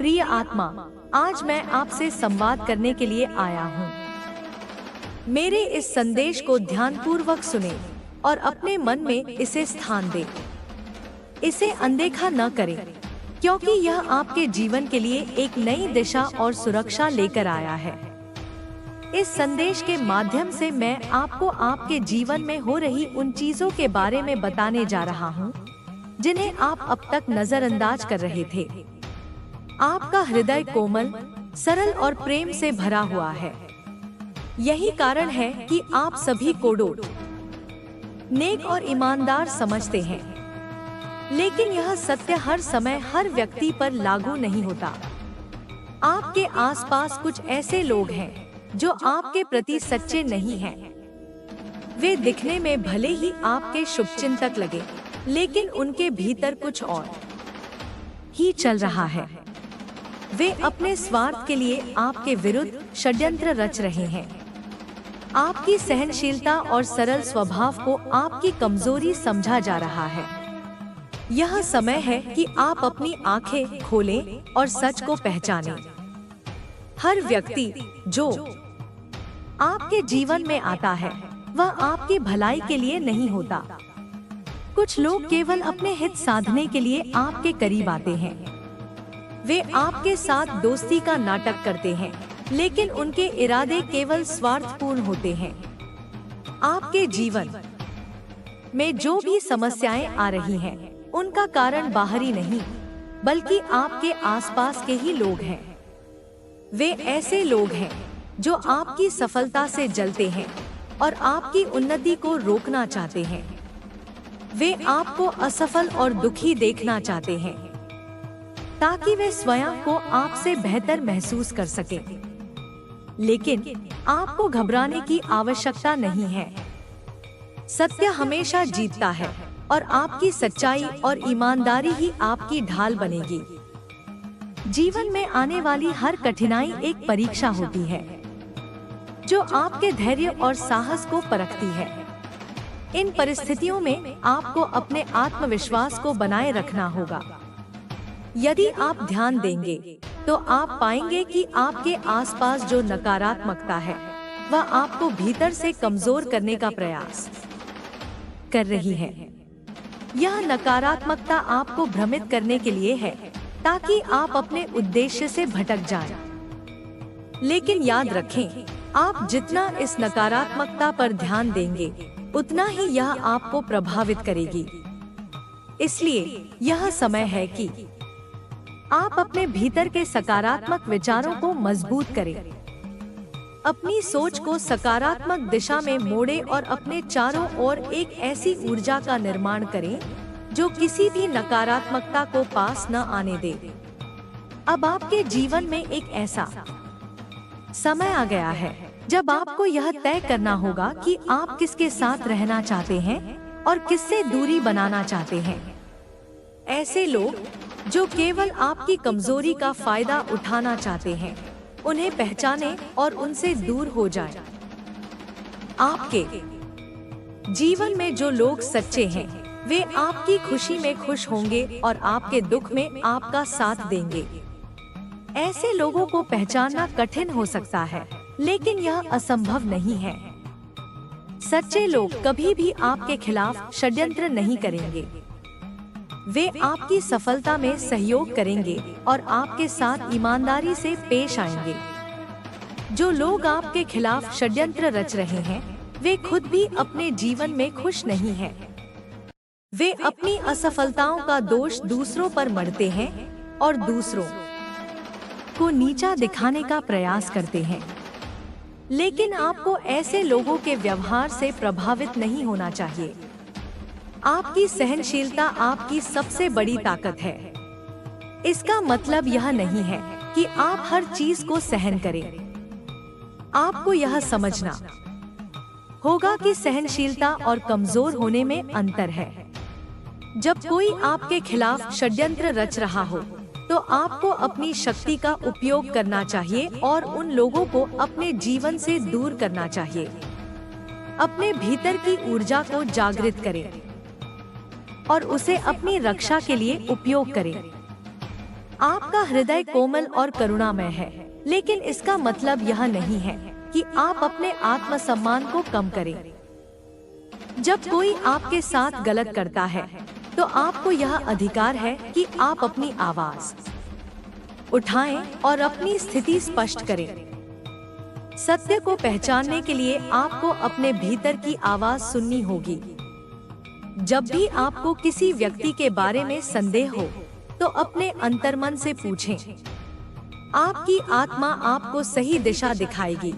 प्रिय आत्मा, आज मैं आपसे संवाद करने के लिए आया हूँ। मेरे इस संदेश को ध्यानपूर्वक सुने और अपने मन में इसे स्थान दें। इसे अनदेखा न करें, क्योंकि यह आपके जीवन के लिए एक नई दिशा और सुरक्षा लेकर आया है। इस संदेश के माध्यम से मैं आपको आपके जीवन में हो रही उन चीजों के बारे में बताने जा रहा हूँ जिन्हें आप अब तक नजरअंदाज कर रहे थे। आपका हृदय कोमल, सरल और प्रेम से भरा हुआ है। यही कारण है कि आप सभी को नेक और ईमानदार समझते हैं। लेकिन यह सत्य हर समय हर व्यक्ति पर लागू नहीं होता। आपके आसपास कुछ ऐसे लोग हैं जो आपके प्रति सच्चे नहीं हैं। वे दिखने में भले ही आपके शुभचिंतक लगे, लेकिन उनके भीतर कुछ और ही चल रहा है। वे अपने स्वार्थ के लिए आपके विरुद्ध षड्यंत्र रच रहे हैं। आपकी सहनशीलता और सरल स्वभाव को आपकी कमजोरी समझा जा रहा है। यह समय है कि आप अपनी आंखें खोलें और सच को पहचानें। हर व्यक्ति जो आपके जीवन में आता है, वह आपकी भलाई के लिए नहीं होता। कुछ लोग केवल अपने हित साधने के लिए आपके करीब आते हैं। वे आपके साथ दोस्ती का नाटक करते हैं, लेकिन उनके इरादे केवल स्वार्थपूर्ण होते हैं। आपके जीवन में जो भी समस्याएं आ रही हैं, उनका कारण बाहरी नहीं, बल्कि आपके आसपास के ही लोग हैं। वे ऐसे लोग हैं जो आपकी सफलता से जलते हैं और आपकी उन्नति को रोकना चाहते हैं। वे आपको असफल और दुखी देखना चाहते हैं, ताकि वे स्वयं को आपसे बेहतर महसूस कर सकें। लेकिन आपको घबराने की आवश्यकता नहीं है। सत्य हमेशा जीतता है और आपकी सच्चाई और ईमानदारी ही आपकी ढाल बनेगी। जीवन में आने वाली हर कठिनाई एक परीक्षा होती है, जो आपके धैर्य और साहस को परखती है। इन परिस्थितियों में आपको अपने आत्मविश्वास को बनाए रखना होगा। यदि आप ध्यान देंगे, तो आप पाएंगे कि आपके आसपास जो नकारात्मकता है, वह आपको भीतर से कमजोर करने का प्रयास कर रही है। यह नकारात्मकता आपको भ्रमित करने के लिए है, ताकि आप अपने उद्देश्य से भटक जाएं। लेकिन याद रखें, आप जितना इस नकारात्मकता पर ध्यान देंगे, उतना ही यह आपको प्रभावित करेगी। इसलिए यह समय है कि आप अपने भीतर के सकारात्मक विचारों को मजबूत करें। अपनी सोच को सकारात्मक दिशा में मोड़ें और अपने चारों ओर एक ऐसी ऊर्जा का निर्माण करें जो किसी भी नकारात्मकता को पास न आने दे। अब आपके जीवन में एक ऐसा समय आ गया है जब आपको यह तय करना होगा कि आप किसके साथ रहना चाहते हैं और किससे दूरी बनाना चाहते हैं। ऐसे लोग जो केवल आपकी कमजोरी का फायदा उठाना चाहते हैं, उन्हें पहचानें और उनसे दूर हो जाएं। आपके जीवन में जो लोग सच्चे हैं, वे आपकी खुशी में खुश होंगे और आपके दुख में आपका साथ देंगे। ऐसे लोगों को पहचानना कठिन हो सकता है, लेकिन यह असंभव नहीं है। सच्चे लोग कभी भी आपके खिलाफ षड्यंत्र नहीं करेंगे। वे आपकी सफलता में सहयोग करेंगे और आपके साथ ईमानदारी से पेश आएंगे। जो लोग आपके खिलाफ षड्यंत्र रच रहे हैं, वे खुद भी अपने जीवन में खुश नहीं हैं। वे अपनी असफलताओं का दोष दूसरों पर मढ़ते हैं और दूसरों को नीचा दिखाने का प्रयास करते हैं। लेकिन आपको ऐसे लोगों के व्यवहार से प्रभावित नहीं होना चाहिए। आपकी सहनशीलता आपकी सबसे बड़ी ताकत है। इसका मतलब यह नहीं है कि आप हर चीज को सहन करें। आपको यह समझना होगा कि सहनशीलता और कमजोर होने में अंतर है। जब कोई आपके खिलाफ षड्यंत्र रच रहा हो, तो आपको अपनी शक्ति का उपयोग करना चाहिए और उन लोगों को अपने जीवन से दूर करना चाहिए। अपने भीतर की ऊर्जा को जागृत करें और उसे अपनी रक्षा के लिए उपयोग करें। आपका हृदय कोमल और करुणामय है, लेकिन इसका मतलब यह नहीं है कि आप अपने आत्मसम्मान को कम करें। जब कोई आपके साथ गलत करता है, तो आपको यह अधिकार है कि आप अपनी आवाज उठाएं और अपनी स्थिति स्पष्ट करें। सत्य को पहचानने के लिए आपको अपने भीतर की आवाज सुननी होगी। जब भी आपको किसी व्यक्ति के बारे में संदेह हो, तो अपने अंतर्मन से पूछें। आपकी आत्मा आपको सही दिशा दिखाएगी।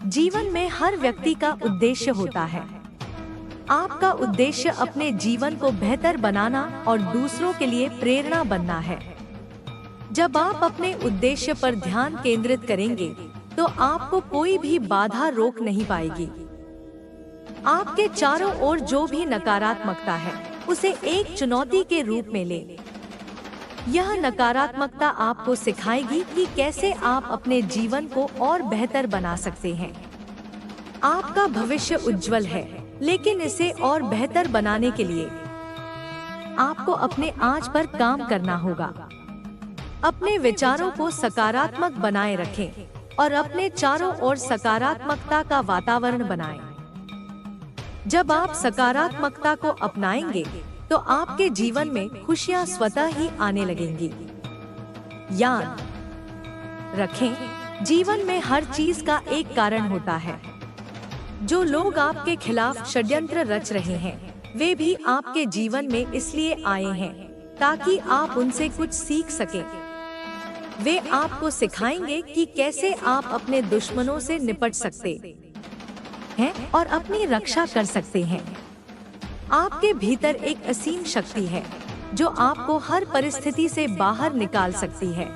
जीवन में हर व्यक्ति का उद्देश्य होता है। आपका उद्देश्य अपने जीवन को बेहतर बनाना और दूसरों के लिए प्रेरणा बनना है। जब आप अपने उद्देश्य पर ध्यान केंद्रित करेंगे, तो आपको कोई भी बाधा रोक नहीं पाएगी। आपके चारों ओर जो भी नकारात्मकता है, उसे एक चुनौती के रूप में लें। यह नकारात्मकता आपको सिखाएगी कि कैसे आप अपने जीवन को और बेहतर बना सकते हैं। आपका भविष्य उज्जवल है, लेकिन इसे और बेहतर बनाने के लिए आपको अपने आज पर काम करना होगा। अपने विचारों को सकारात्मक बनाए रखें और अपने चारों ओर सकारात्मकता का वातावरण बनाएं। जब आप सकारात्मकता को अपनाएंगे, तो आपके जीवन में खुशियां स्वतः ही आने लगेंगी। याद रखें, जीवन में हर चीज का एक कारण होता है। जो लोग आपके खिलाफ षड्यंत्र रच रहे हैं, वे भी आपके जीवन में इसलिए आए हैं ताकि आप उनसे कुछ सीख सकें। वे आपको सिखाएंगे कि कैसे आप अपने दुश्मनों से निपट सकते हैं और अपनी रक्षा कर सकते हैं। आपके भीतर एक असीम शक्ति है, जो आपको हर परिस्थिति से बाहर निकाल सकती है।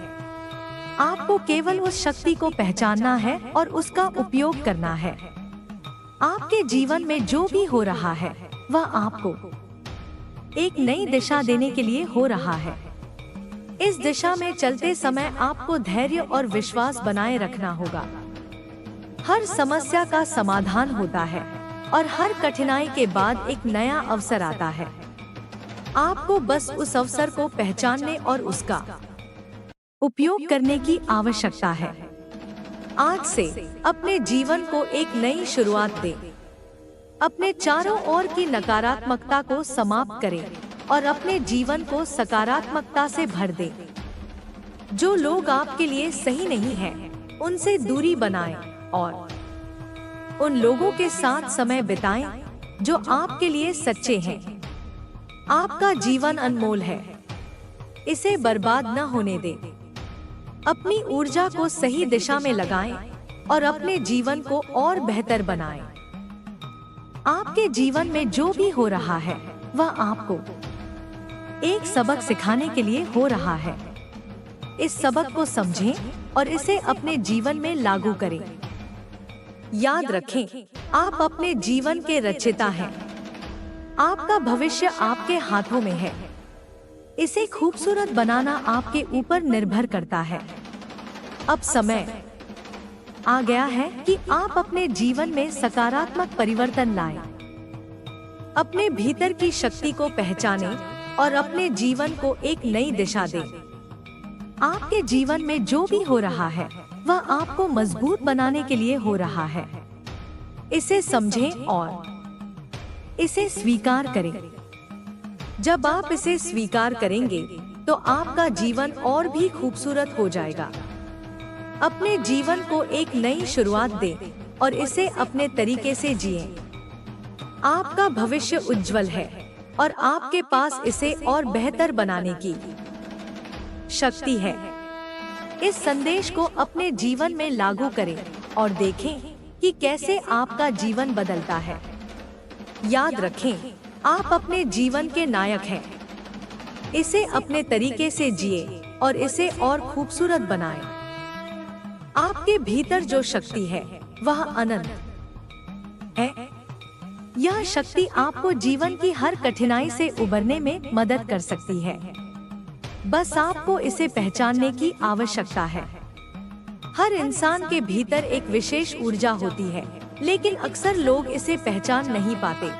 आपको केवल उस शक्ति को पहचानना है और उसका उपयोग करना है। आपके जीवन में जो भी हो रहा है, वह आपको एक नई दिशा देने के लिए हो रहा है। इस दिशा में चलते समय आपको धैर्य और विश्वास बनाए रखना होगा। हर समस्या का समाधान होता है और हर कठिनाई के बाद एक नया अवसर आता है। आपको बस उस अवसर को पहचानने और उसका उपयोग करने की आवश्यकता है। आज से अपने जीवन को एक नई शुरुआत दें। अपने चारों ओर की नकारात्मकता को समाप्त करें और अपने जीवन को सकारात्मकता से भर दें। जो लोग आपके लिए सही नहीं हैं, उनसे दूरी बनाएं और उन लोगों के साथ समय बिताएं जो आपके लिए सच्चे हैं। आपका जीवन अनमोल है, इसे बर्बाद न होने दें। अपनी ऊर्जा को सही दिशा में लगाएं और अपने जीवन को और बेहतर बनाएं। आपके जीवन में जो भी हो रहा है, वह आपको एक सबक सिखाने के लिए हो रहा है। इस सबक को समझें और इसे अपने जीवन में लागू करें। याद रखें, आप अपने जीवन के रचयिता हैं। आपका भविष्य आपके हाथों में है। इसे खूबसूरत बनाना आपके ऊपर निर्भर करता है। अब समय आ गया है कि आप अपने जीवन में सकारात्मक परिवर्तन लाएं। अपने भीतर की शक्ति को पहचानें और अपने जीवन को एक नई दिशा दें। आपके जीवन में जो भी हो रहा है, वह आपको मजबूत बनाने के लिए हो रहा है। इसे समझें और इसे स्वीकार करें। जब आप इसे स्वीकार करेंगे, तो आपका जीवन और भी खूबसूरत हो जाएगा। अपने जीवन को एक नई शुरुआत दें और इसे अपने तरीके से जिएं। आपका भविष्य उज्जवल है और आपके पास इसे और बेहतर बनाने की शक्ति है। इस संदेश को अपने जीवन में लागू करें और देखें कि कैसे आपका जीवन बदलता है। याद रखें, आप अपने जीवन के नायक हैं। इसे अपने तरीके से जिए और इसे और खूबसूरत बनाएं। आपके भीतर जो शक्ति है, वह अनंत है। यह शक्ति आपको जीवन की हर कठिनाई से उबरने में मदद कर सकती है। बस आपको इसे पहचानने की आवश्यकता है। हर इंसान के भीतर एक विशेष ऊर्जा होती है, लेकिन अक्सर लोग इसे पहचान नहीं पाते।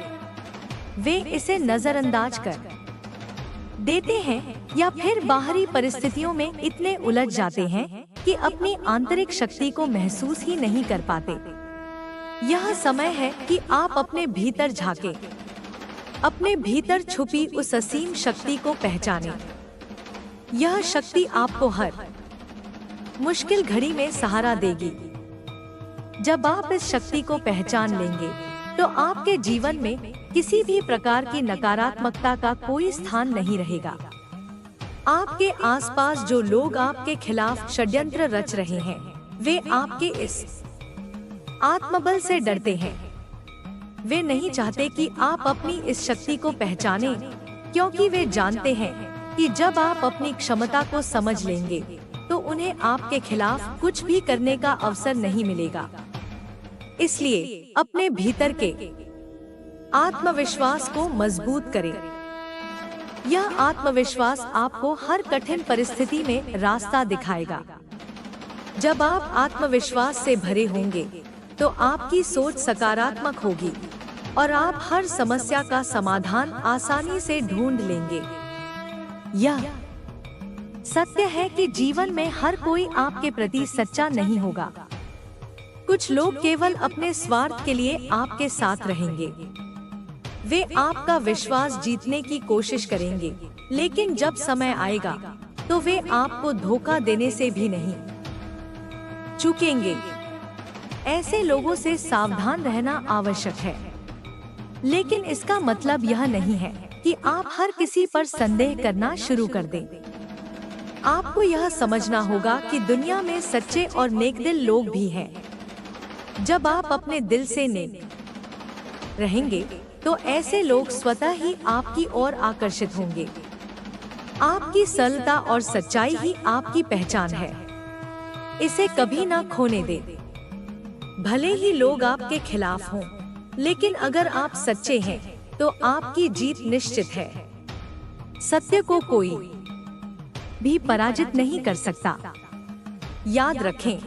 वे इसे नजरअंदाज कर देते हैं या फिर बाहरी परिस्थितियों में इतने उलझ जाते हैं कि अपनी आंतरिक शक्ति को महसूस ही नहीं कर पाते। यह समय है कि आप अपने भीतर झांकें, अपने भीतर छुपी उस असीम शक्ति को पहचानें। यह शक्ति आपको हर मुश्किल घड़ी में सहारा देगी। जब आप इस शक्ति को पहचान लेंगे तो आपके जीवन में किसी भी प्रकार की नकारात्मकता का कोई स्थान नहीं रहेगा। आपके आसपास जो लोग आपके खिलाफ षड्यंत्र रच रहे हैं, वे आपके इस आत्मबल से डरते हैं। वे नहीं चाहते कि आप अपनी इस शक्ति को पहचानें, क्योंकि वे जानते हैं कि जब आप अपनी क्षमता को समझ लेंगे तो उन्हें आपके खिलाफ कुछ भी करने का अवसर नहीं मिलेगा। इसलिए अपने भीतर के आत्मविश्वास को मजबूत करें। यह आत्मविश्वास आपको हर कठिन परिस्थिति में रास्ता दिखाएगा। जब आप आत्मविश्वास से भरे होंगे तो आपकी सोच सकारात्मक होगी और आप हर समस्या का समाधान आसानी से ढूंढ लेंगे। यह सत्य है कि जीवन में हर कोई आपके प्रति सच्चा नहीं होगा। कुछ लोग केवल अपने स्वार्थ के लिए आपके साथ रहेंगे। वे आपका विश्वास जीतने की कोशिश करेंगे, लेकिन जब समय आएगा तो वे आपको धोखा देने से भी नहीं चूकेंगे। ऐसे लोगों से सावधान रहना आवश्यक है, लेकिन इसका मतलब यह नहीं है कि आप हर किसी पर संदेह करना शुरू कर दें। आपको यह समझना होगा कि दुनिया में सच्चे और नेकदिल लोग भी हैं। जब आप अपने दिल से नेक रहेंगे तो ऐसे लोग स्वतः ही आपकी ओर आकर्षित होंगे। आपकी सरलता और सच्चाई ही आपकी पहचान है। इसे कभी ना खोने दें। भले ही लोग आपके खिलाफ हों, लेकिन अगर आप सच्चे हैं तो आपकी जीत निश्चित है। सत्य को कोई भी पराजित नहीं कर सकता। याद रखें,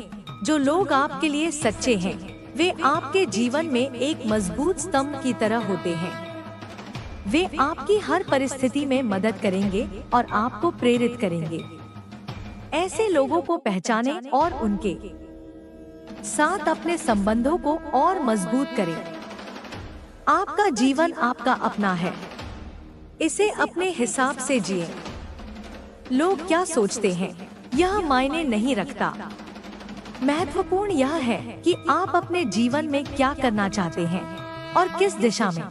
जो लोग आपके लिए सच्चे हैं, वे आपके जीवन में एक मजबूत स्तंभ की तरह होते हैं। वे आपकी हर परिस्थिति में मदद करेंगे और आपको प्रेरित करेंगे। ऐसे लोगों को पहचानें और उनके साथ अपने संबंधों को और मजबूत करें। आपका जीवन आपका अपना है। इसे अपने हिसाब से जिए। लोग क्या सोचते हैं, यह मायने नहीं रखता। महत्वपूर्ण यह है कि आप अपने जीवन में क्या करना चाहते हैं और किस दिशा में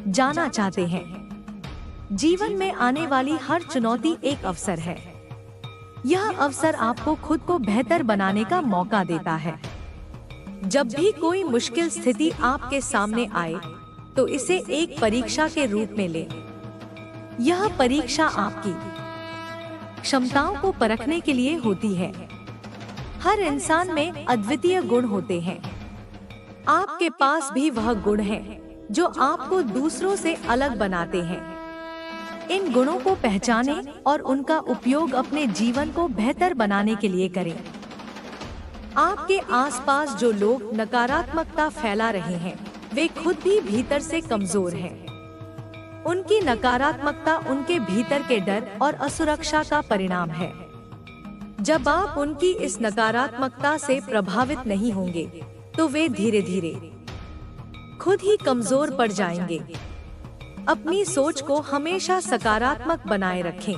जाना चाहते हैं। जीवन में आने वाली हर चुनौती एक अवसर है। यह अवसर आपको खुद को बेहतर बनाने का मौका देता है। जब भी कोई मुश्किल स्थिति आपके सामने आए, तो इसे एक परीक्षा के रूप में लें। यह परीक्षा आपकी क्षमताओं को परखने के लिए होती है। हर इंसान में अद्वितीय गुण होते हैं। आपके पास भी वह गुण हैं जो आपको दूसरों से अलग बनाते हैं। इन गुणों को पहचानें और उनका उपयोग अपने जीवन को बेहतर बनाने के लिए करें। आपके आसपास जो लोग नकारात्मकता फैला रहे हैं, वे खुद भी भीतर से कमजोर हैं। उनकी नकारात्मकता उनके भीतर के डर और असुरक्षा का परिणाम है। जब आप उनकी इस नकारात्मकता से प्रभावित नहीं होंगे, तो वे धीरे धीरे खुद ही कमजोर पड़ जाएंगे। अपनी सोच को हमेशा सकारात्मक बनाए रखें।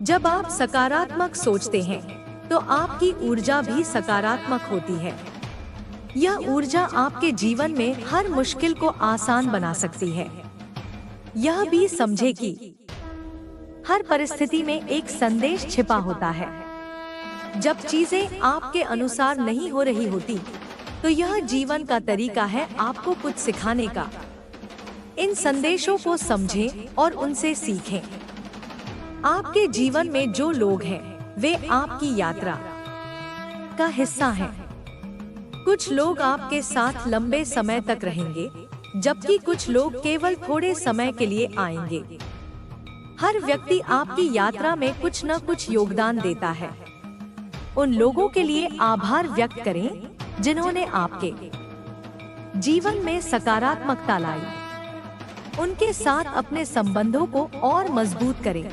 जब आप सकारात्मक सोचते हैं, तो आपकी ऊर्जा भी सकारात्मक होती है। यह ऊर्जा आपके जीवन में हर मुश्किल को आसान बना सकती है। यह भी समझे कि हर परिस्थिति में एक संदेश छिपा होता है। जब चीजें आपके अनुसार नहीं हो रही होती, तो यह जीवन का तरीका है आपको कुछ सिखाने का। इन संदेशों को समझें और उनसे सीखें। आपके जीवन में जो लोग हैं, वे आपकी यात्रा का हिस्सा हैं। कुछ लोग आपके साथ लंबे समय तक रहेंगे, जबकि कुछ लोग केवल थोड़े समय के लिए आएंगे। हर व्यक्ति आपकी यात्रा में कुछ न कुछ योगदान देता है। उन लोगों के लिए आभार व्यक्त करें जिन्होंने आपके जीवन में सकारात्मकता लाई। उनके साथ अपने संबंधों को और मजबूत करें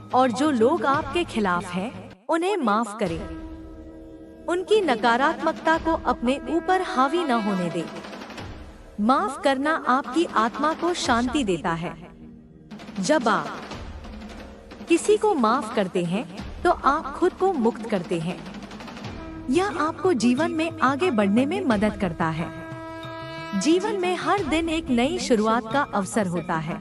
और जो लोग आपके खिलाफ हैं, उन्हें माफ करें। उनकी नकारात्मकता को अपने ऊपर हावी न होने दें। माफ करना आपकी आत्मा को शांति देता है। जब आप किसी को माफ करते हैं तो आप खुद को मुक्त करते हैं। यह आपको जीवन में आगे बढ़ने में मदद करता है। जीवन में हर दिन एक नई शुरुआत का अवसर होता है।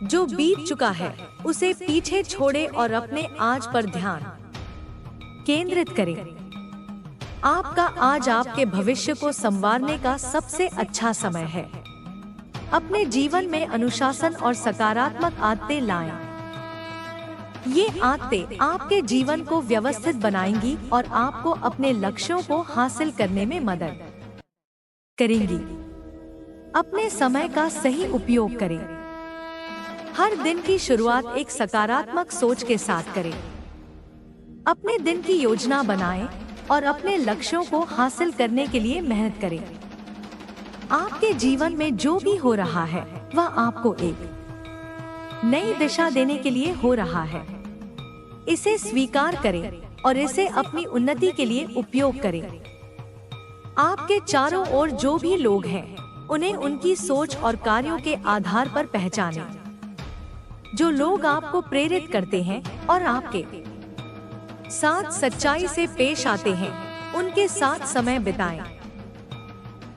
जो बीत चुका है उसे पीछे छोड़े और अपने आज पर ध्यान केंद्रित करें। आपका आज आपके भविष्य को संवारने का सबसे अच्छा समय है। अपने जीवन में अनुशासन और सकारात्मक आदतें लाएं। ये आदतें आपके जीवन को व्यवस्थित बनाएंगी और आपको अपने लक्ष्यों को हासिल करने में मदद करेंगी। अपने समय का सही उपयोग करें। हर दिन की शुरुआत एक सकारात्मक सोच के साथ करें। अपने दिन की योजना बनाएं और अपने लक्ष्यों को हासिल करने के लिए मेहनत करें। आपके जीवन में जो भी हो रहा है वह आपको एक नई दिशा देने के लिए हो रहा है। इसे स्वीकार करें और इसे अपनी उन्नति के लिए उपयोग करें। आपके चारों ओर जो भी लोग हैं, उन्हें उनकी सोच और कार्यों के आधार पर पहचानें। जो लोग आपको प्रेरित करते हैं और आपके साथ सच्चाई से पेश आते हैं, उनके साथ समय बिताएं।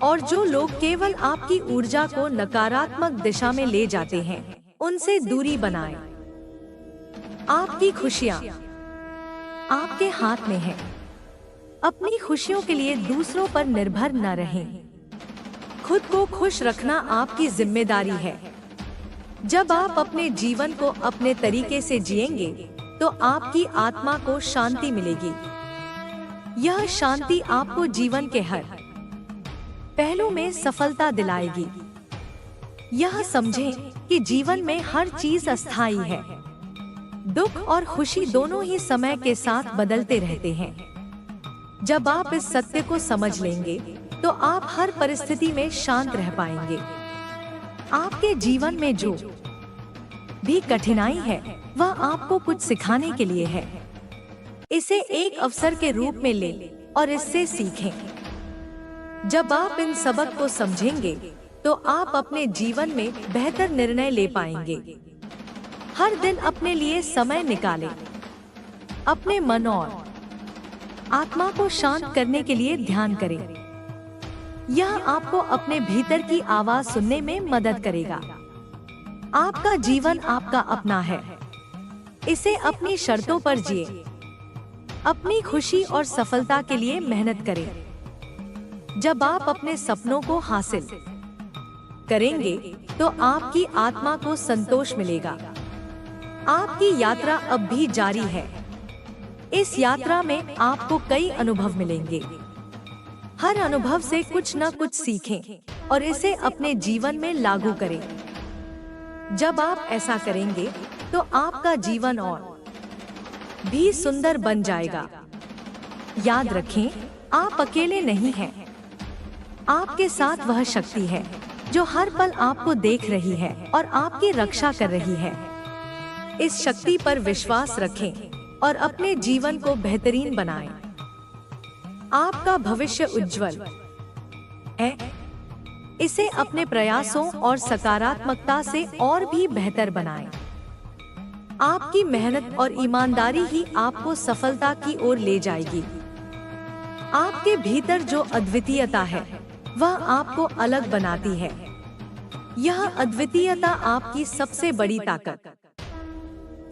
और जो लोग केवल आपकी ऊर्जा को नकारात्मक दिशा में ले जाते हैं, उनसे दूरी बनाएं। आपकी खुशियाँ आपके हाथ में हैं। अपनी खुशियों के लिए दूसरों पर निर्भर न रहें। खुद को खुश रखना आपकी जिम्मेदारी है। जब आप अपने जीवन को अपने तरीके से जिएंगे, तो आपकी आत्मा को शांति मिलेगी। यह शांति आपको जीवन के हर पहलू में सफलता दिलाएगी। यह समझें कि जीवन में हर चीज अस्थायी है। दुख और खुशी दोनों ही समय के साथ बदलते रहते हैं। जब आप इस सत्य को समझ लेंगे, तो आप हर परिस्थिति में शांत रह पाएंगे। आपके जीवन में जो भी कठिनाई है, वह आपको कुछ सिखाने के लिए है। इसे एक अवसर के रूप में लें और इससे सीखें। जब आप इन सबक को समझेंगे, तो आप अपने जीवन में बेहतर निर्णय ले पाएंगे। हर दिन अपने लिए समय निकालें। अपने मन और आत्मा को शांत करने के लिए ध्यान करें। यह आपको अपने भीतर की आवाज सुनने में मदद करेगा। आपका जीवन आपका अपना है। इसे अपनी शर्तों पर जिए। अपनी खुशी और सफलता के लिए मेहनत करें। जब आप अपने सपनों को हासिल करेंगे, तो आपकी आत्मा को संतोष मिलेगा। आपकी यात्रा अब भी जारी है। इस यात्रा में आपको कई अनुभव मिलेंगे। हर अनुभव से कुछ न कुछ सीखें और इसे अपने जीवन में लागू करें। जब आप ऐसा करेंगे, तो आपका जीवन और भी सुंदर बन जाएगा। याद रखें, आप अकेले नहीं हैं। आपके साथ वह शक्ति है जो हर पल आपको देख रही है और आपकी रक्षा कर रही है। इस शक्ति पर विश्वास रखें और अपने जीवन को बेहतरीन बनाएं। आपका भविष्य उज्जवल है। इसे अपने प्रयासों और सकारात्मकता से और भी बेहतर बनाएं। आपकी मेहनत और ईमानदारी ही आपको सफलता की ओर ले जाएगी। आपके भीतर जो अद्वितीयता है, वह आपको अलग बनाती है। यह अद्वितीयता आपकी सबसे बड़ी ताकत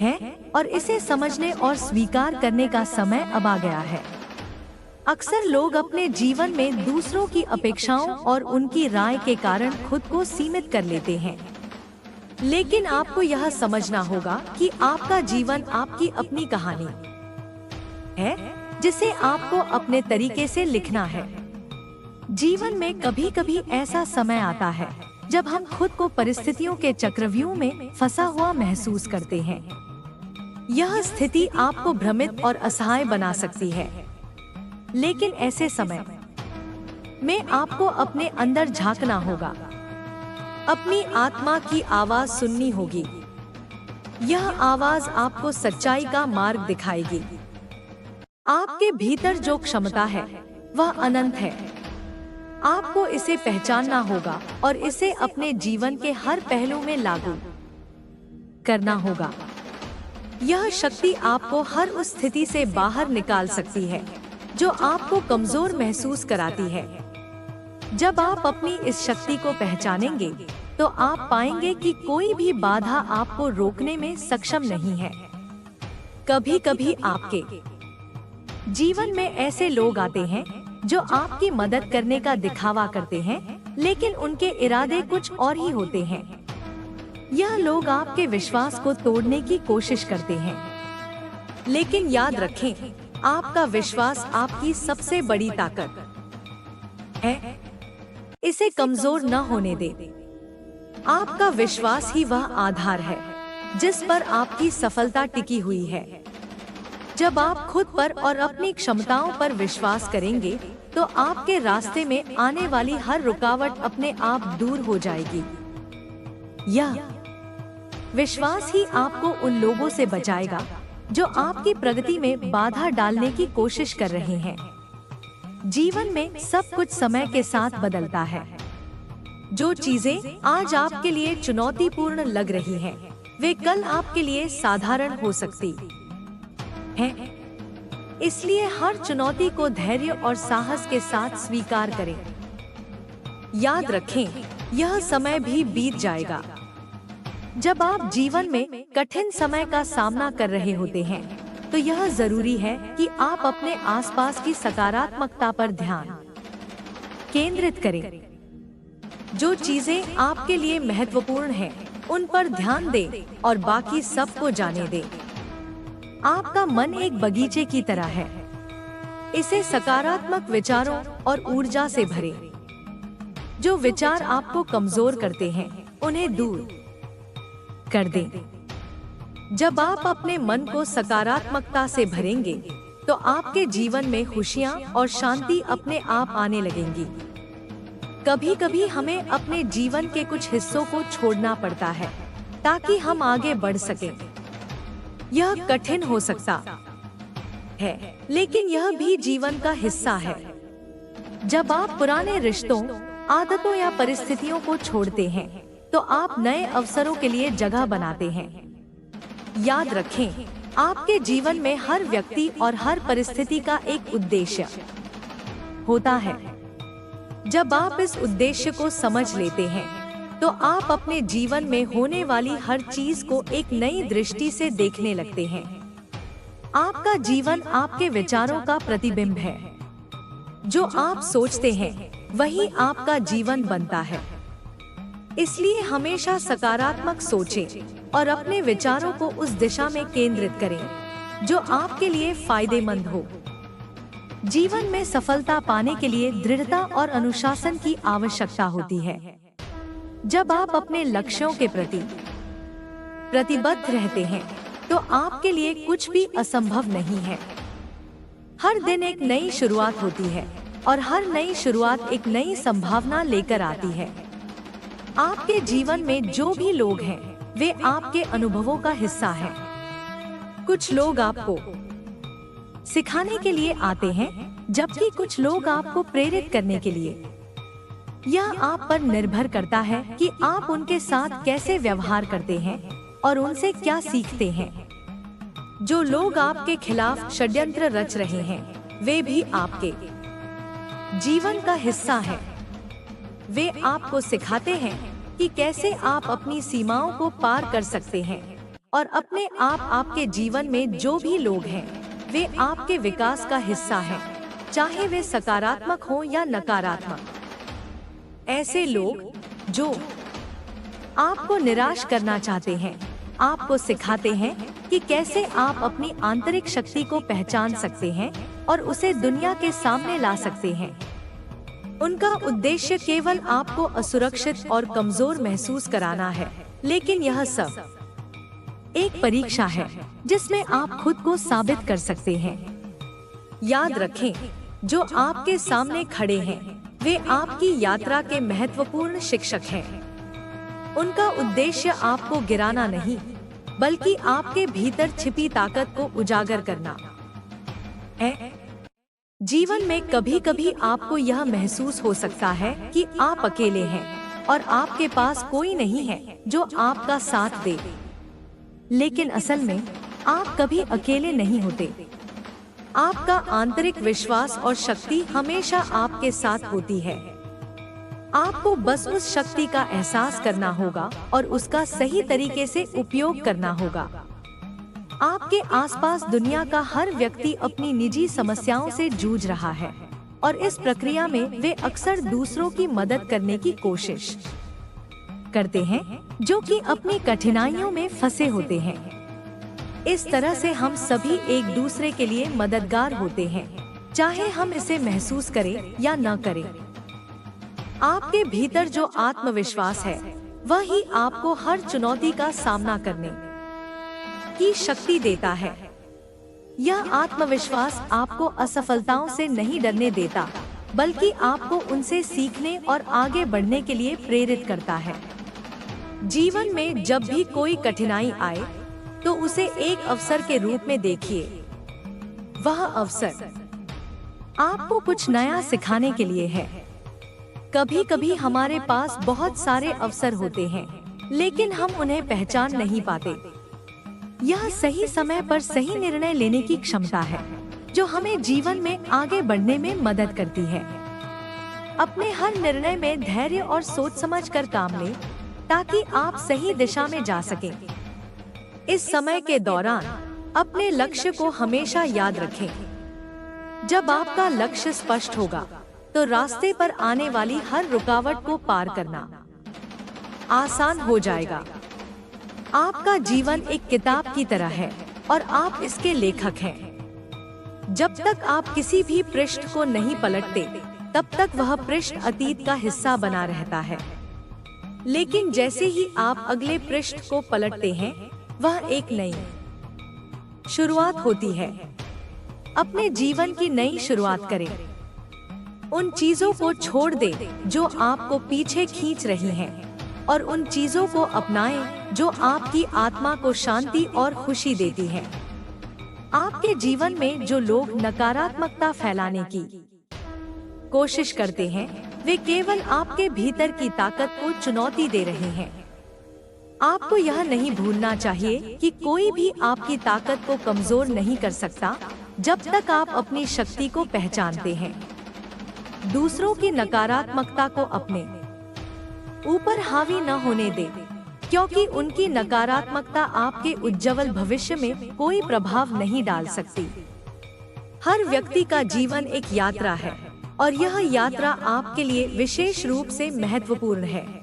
है और इसे समझने और स्वीकार करने का समय अब आ गया है। अक्सर लोग अपने जीवन में दूसरों की अपेक्षाओं और उनकी राय के कारण खुद को सीमित कर लेते हैं। लेकिन आपको यह समझना होगा कि आपका जीवन आपकी अपनी कहानी है, जिसे आपको अपने तरीके से लिखना है। जीवन में कभी कभी ऐसा समय आता है जब हम खुद को परिस्थितियों के चक्रव्यूह में फंसा हुआ महसूस करते हैं। यह स्थिति आपको भ्रमित और असहाय बना सकती है। लेकिन ऐसे समय में आपको अपने अंदर झांकना होगा। अपनी आत्मा की आवाज सुननी होगी। यह आवाज आपको सच्चाई का मार्ग दिखाएगी। आपके भीतर जो क्षमता है वह अनंत है। आपको इसे पहचानना होगा और इसे अपने जीवन के हर पहलू में लागू करना होगा। यह शक्ति आपको हर उस स्थिति से बाहर निकाल सकती है जो आपको कमजोर महसूस कराती है। जब आप अपनी इस शक्ति को पहचानेंगे तो आप पाएंगे कि कोई भी बाधा आपको रोकने में सक्षम नहीं है। कभी कभी आपके जीवन में ऐसे लोग आते हैं जो आपकी मदद करने का दिखावा करते हैं, लेकिन उनके इरादे कुछ और ही होते हैं। यह लोग आपके विश्वास को तोड़ने की कोशिश करते हैं, लेकिन याद रखें, आपका विश्वास आपकी सबसे बड़ी ताकत है। इसे कमजोर न होने दें। आपका विश्वास ही वह आधार है जिस पर आपकी सफलता टिकी हुई है। जब आप खुद पर और अपनी क्षमताओं पर विश्वास करेंगे तो आपके रास्ते में आने वाली हर रुकावट अपने आप दूर हो जाएगी। यह विश्वास ही आपको उन लोगों से बचाएगा जो आपकी प्रगति में बाधा डालने की कोशिश कर रहे हैं। जीवन में सब कुछ समय के साथ बदलता है। जो चीजें आज आपके लिए चुनौतीपूर्ण लग रही हैं, वे कल आपके लिए साधारण हो सकती हैं। इसलिए हर चुनौती को धैर्य और साहस के साथ स्वीकार करें। याद रखें, यह समय भी बीत जाएगा। जब आप जीवन में कठिन समय का सामना कर रहे होते हैं तो यह जरूरी है कि आप अपने आसपास की सकारात्मकता पर ध्यान केंद्रित करें। जो चीजें आपके लिए महत्वपूर्ण हैं, उन पर ध्यान दें और बाकी सब को जाने दें। आपका मन एक बगीचे की तरह है। इसे सकारात्मक विचारों और ऊर्जा से भरें। जो विचार आपको कमजोर करते हैं, उन्हें दूर कर दें। जब आप अपने मन को सकारात्मकता से भरेंगे तो आपके जीवन में खुशियां और शांति अपने आप आने लगेंगी। कभी कभी हमें अपने जीवन के कुछ हिस्सों को छोड़ना पड़ता है ताकि हम आगे बढ़ सकें। यह कठिन हो सकता है, लेकिन यह भी जीवन का हिस्सा है। जब आप पुराने रिश्तों, आदतों या परिस्थितियों को छोड़ते हैं तो आप नए अवसरों के लिए जगह बनाते हैं। याद रखें, आपके जीवन में हर व्यक्ति और हर परिस्थिति का एक उद्देश्य होता है। जब आप इस उद्देश्य को समझ लेते हैं तो आप अपने जीवन में होने वाली हर चीज को एक नई दृष्टि से देखने लगते हैं। आपका जीवन आपके विचारों का प्रतिबिंब है। जो आप सोचते हैं वही आपका जीवन बनता है। इसलिए हमेशा सकारात्मक सोचें और अपने विचारों को उस दिशा में केंद्रित करें जो आपके लिए फायदेमंद हो। जीवन में सफलता पाने के लिए दृढ़ता और अनुशासन की आवश्यकता होती है। जब आप अपने लक्ष्यों के प्रति प्रतिबद्ध रहते हैं तो आपके लिए कुछ भी असंभव नहीं है। हर दिन एक नई शुरुआत होती है और हर नई शुरुआत एक नई संभावना लेकर आती है। आपके जीवन में जो भी लोग हैं, वे आपके अनुभवों का हिस्सा हैं। कुछ लोग आपको सिखाने के लिए आते हैं, जबकि कुछ लोग आपको प्रेरित करने के लिए। यह आप पर निर्भर करता है कि आप उनके साथ कैसे व्यवहार करते हैं और उनसे क्या सीखते हैं। जो लोग आपके खिलाफ षड्यंत्र रच रहे हैं, वे भी आपके जीवन का हिस्सा हैं। वे आपको सिखाते हैं कि कैसे आप अपनी सीमाओं को पार कर सकते हैं और अपने आपके जीवन में जो भी लोग हैं, वे आपके विकास का हिस्सा हैं, चाहे वे सकारात्मक हो या नकारात्मक। ऐसे लोग जो आपको निराश करना चाहते हैं, आपको सिखाते हैं कि कैसे आप अपनी आंतरिक शक्ति को पहचान सकते हैं और उसे दुनिया के सामने ला सकते हैं। उनका उद्देश्य केवल आपको असुरक्षित और कमजोर महसूस कराना है, लेकिन यह सब एक परीक्षा है जिसमें आप खुद को साबित कर सकते हैं। याद रखें, जो आपके सामने खड़े हैं, वे आपकी यात्रा के महत्वपूर्ण शिक्षक हैं। उनका उद्देश्य आपको गिराना नहीं, बल्कि आपके भीतर छिपी ताकत को उजागर करना है। जीवन में कभी कभी आपको यह महसूस हो सकता है कि आप अकेले हैं और आपके पास कोई नहीं है जो आपका साथ दे। लेकिन असल में आप कभी अकेले नहीं होते। आपका आंतरिक विश्वास और शक्ति हमेशा आपके साथ होती है। आपको बस उस शक्ति का एहसास करना होगा और उसका सही तरीके से उपयोग करना होगा। आपके आसपास दुनिया का हर व्यक्ति अपनी निजी समस्याओं से जूझ रहा है और इस प्रक्रिया में वे अक्सर दूसरों की मदद करने की कोशिश करते हैं, जो कि अपनी कठिनाइयों में फंसे होते हैं। इस तरह से हम सभी एक दूसरे के लिए मददगार होते हैं, चाहे हम इसे महसूस करें या न करें। आपके भीतर जो आत्मविश्वास है, वह ही आपको हर चुनौती का सामना करने की शक्ति देता है। यह आत्मविश्वास आपको असफलताओं से नहीं डरने देता, बल्कि आपको उनसे सीखने और आगे बढ़ने के लिए प्रेरित करता है। जीवन में जब भी कोई कठिनाई आए, तो उसे एक अवसर के रूप में देखिए। वह अवसर आपको कुछ नया सिखाने के लिए है। कभी कभी हमारे पास बहुत सारे अवसर होते हैं, लेकिन हम उन्हें पहचान नहीं पाते। यह सही समय पर सही निर्णय लेने की क्षमता है, जो हमें जीवन में आगे बढ़ने में मदद करती है। अपने हर निर्णय में धैर्य और सोच समझ कर काम लें, ताकि आप सही दिशा में जा सकें। इस समय के दौरान अपने लक्ष्य को हमेशा याद रखें। जब आपका लक्ष्य स्पष्ट होगा, तो रास्ते पर आने वाली हर रुकावट को पार करना आसान हो जाएगा। आपका जीवन एक किताब की तरह है और आप इसके लेखक हैं। जब तक आप किसी भी पृष्ठ को नहीं पलटते, तब तक वह पृष्ठ अतीत का हिस्सा बना रहता है। लेकिन जैसे ही आप अगले पृष्ठ को पलटते हैं, वह एक नई शुरुआत होती है। अपने जीवन की नई शुरुआत करें। उन चीजों को छोड़ दें जो आपको पीछे खींच रही हैं, और उन चीजों को अपनाएं जो आपकी आत्मा को शांति और खुशी देती हैं। आपके जीवन में जो लोग नकारात्मकता फैलाने की कोशिश करते हैं, वे केवल आपके भीतर की ताकत को चुनौती दे रहे हैं। आपको यह नहीं भूलना चाहिए कि कोई भी आपकी ताकत को कमजोर नहीं कर सकता, जब तक आप अपनी शक्ति को पहचानते हैं। दूसरों की नकारात्मकता को अपने ऊपर हावी न होने दें, क्योंकि उनकी नकारात्मकता आपके उज्जवल भविष्य में कोई प्रभाव नहीं डाल सकती। हर व्यक्ति का जीवन एक यात्रा है, और यह यात्रा आपके लिए विशेष रूप से महत्वपूर्ण है।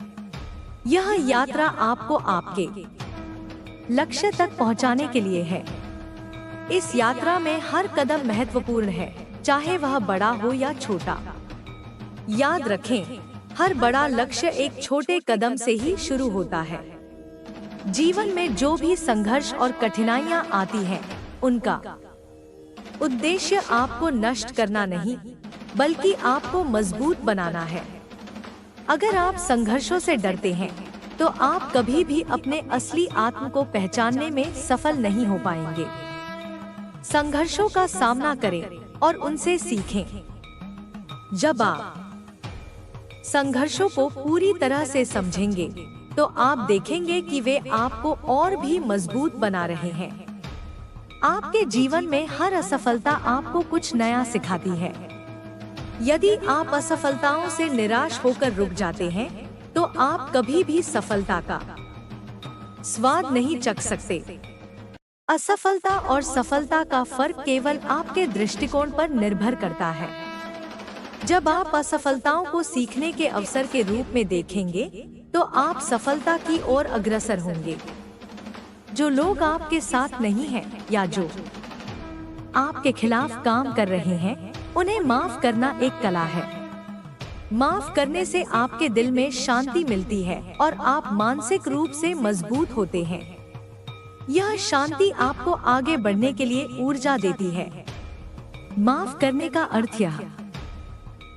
यह यात्रा आपको आपके लक्ष्य तक पहुंचाने के लिए है। इस यात्रा में हर कदम महत्वपूर्ण है, चाहे वह बड़ा हो या छोटा। याद रखें, हर बड़ा लक्ष्य एक छोटे कदम से ही शुरू होता है। जीवन में जो भी संघर्ष और कठिनाइयां आती हैं, उनका उद्देश्य आपको नष्ट करना नहीं, बल्कि आपको मजबूत बनाना है। अगर आप संघर्षों से डरते हैं, तो आप कभी भी अपने असली आत्म को पहचानने में सफल नहीं हो पाएंगे। संघर्षों का सामना करें और उनसे सीखें। जब आप संघर्षों को पूरी तरह से समझेंगे, तो आप देखेंगे कि वे आपको और भी मजबूत बना रहे हैं। आपके जीवन में हर असफलता आपको कुछ नया सिखाती है। यदि आप असफलताओं से निराश होकर रुक जाते हैं, तो आप कभी भी सफलता का स्वाद नहीं चख सकते। असफलता और सफलता का फर्क केवल आपके दृष्टिकोण पर निर्भर करता है। जब आप असफलताओं को सीखने के अवसर के रूप में देखेंगे, तो आप सफलता की ओर अग्रसर होंगे। जो लोग आपके साथ नहीं हैं या जो आपके खिलाफ काम कर रहे हैं, उन्हें माफ करना एक कला है। माफ करने से आपके दिल में शांति मिलती है और आप मानसिक रूप से मजबूत होते हैं। यह शांति आपको आगे बढ़ने के लिए ऊर्जा देती है। माफ करने का अर्थ यह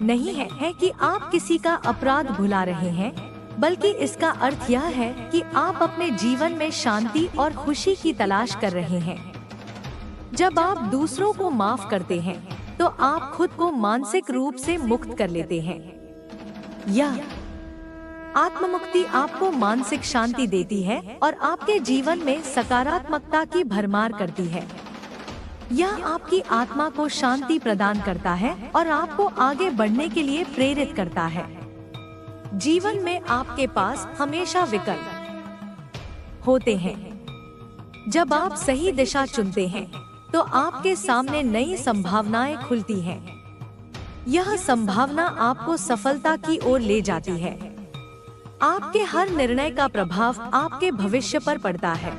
नहीं है कि आप किसी का अपराध भुला रहे हैं, बल्कि इसका अर्थ यह है कि आप अपने जीवन में शांति और खुशी की तलाश कर रहे हैं। जब आप दूसरों को माफ करते हैं, तो आप खुद को मानसिक रूप से मुक्त कर लेते हैं। यह आत्ममुक्ति आपको मानसिक शांति देती है और आपके जीवन में सकारात्मकता की भरमार करती है। यह आपकी आत्मा को शांति प्रदान करता है और आपको आगे बढ़ने के लिए प्रेरित करता है। जीवन में आपके पास हमेशा विकल्प होते हैं। जब आप सही दिशा चुनते हैं, तो आपके सामने नई संभावनाएं खुलती हैं। यह संभावना आपको सफलता की ओर ले जाती है। आपके हर निर्णय का प्रभाव आपके भविष्य पर पड़ता है,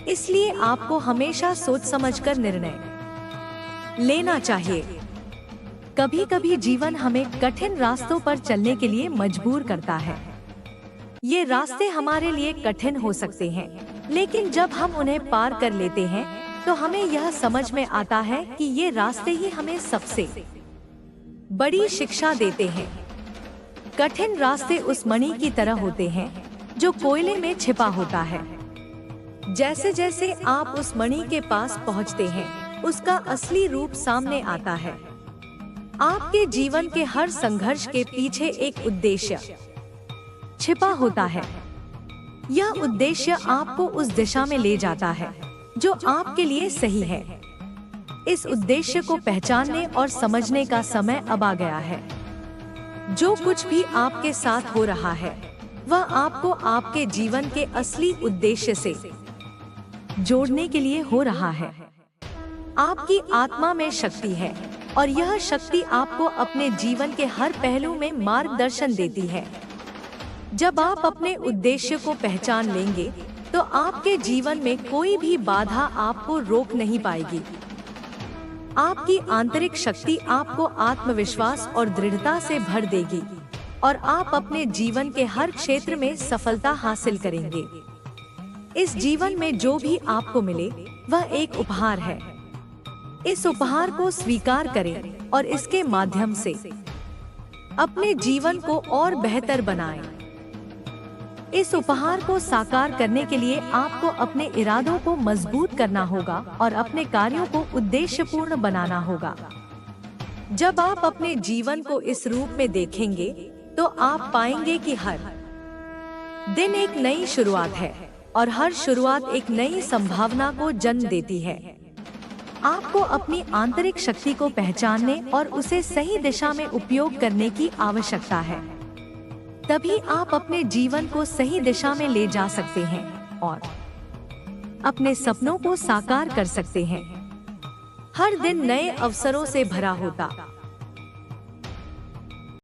इसलिए आपको हमेशा सोच समझकर निर्णय लेना चाहिए। कभी कभी जीवन हमें कठिन रास्तों पर चलने के लिए मजबूर करता है। ये रास्ते हमारे लिए कठिन हो सकते हैं, लेकिन जब हम उन्हें पार कर लेते हैं, तो हमें यह समझ में आता है कि ये रास्ते ही हमें सबसे बड़ी शिक्षा देते हैं। कठिन रास्ते उस मणि की तरह होते हैं जो कोयले में छिपा होता है। जैसे जैसे आप उस मणि के पास पहुंचते हैं, उसका असली रूप सामने आता है। आपके जीवन के हर संघर्ष के पीछे एक उद्देश्य छिपा होता है। यह उद्देश्य आपको उस दिशा में ले जाता है जो आपके लिए सही है। इस उद्देश्य को पहचानने और समझने का समय अब आ गया है। जो कुछ भी आपके साथ हो रहा है, वह आपको आपके जीवन के असली उद्देश्य से जोड़ने के लिए हो रहा है। आपकी आत्मा में शक्ति है और यह शक्ति आपको अपने जीवन के हर पहलू में मार्गदर्शन देती है। जब आप अपने उद्देश्य को पहचान लेंगे, तो आपके जीवन में कोई भी बाधा आपको रोक नहीं पाएगी। आपकी आंतरिक शक्ति आपको आत्मविश्वास और दृढ़ता से भर देगी और आप अपने जीवन के हर क्षेत्र में सफलता हासिल करेंगे। इस जीवन में जो भी आपको मिले, वह एक उपहार है। इस उपहार को स्वीकार करें और इसके माध्यम से अपने जीवन को और बेहतर बनाएं। इस उपहार को साकार करने के लिए आपको अपने इरादों को मजबूत करना होगा और अपने कार्यों को उद्देश्यपूर्ण बनाना होगा। जब आप अपने जीवन को इस रूप में देखेंगे, तो आप पाएंगे कि हर दिन एक नई शुरुआत है और हर शुरुआत एक नई संभावना को जन्म देती है। आपको अपनी आंतरिक शक्ति को पहचानने और उसे सही दिशा में उपयोग करने की आवश्यकता है। तभी आप अपने जीवन को सही दिशा में ले जा सकते हैं और अपने सपनों को साकार कर सकते हैं। हर दिन नए अवसरों से भरा होता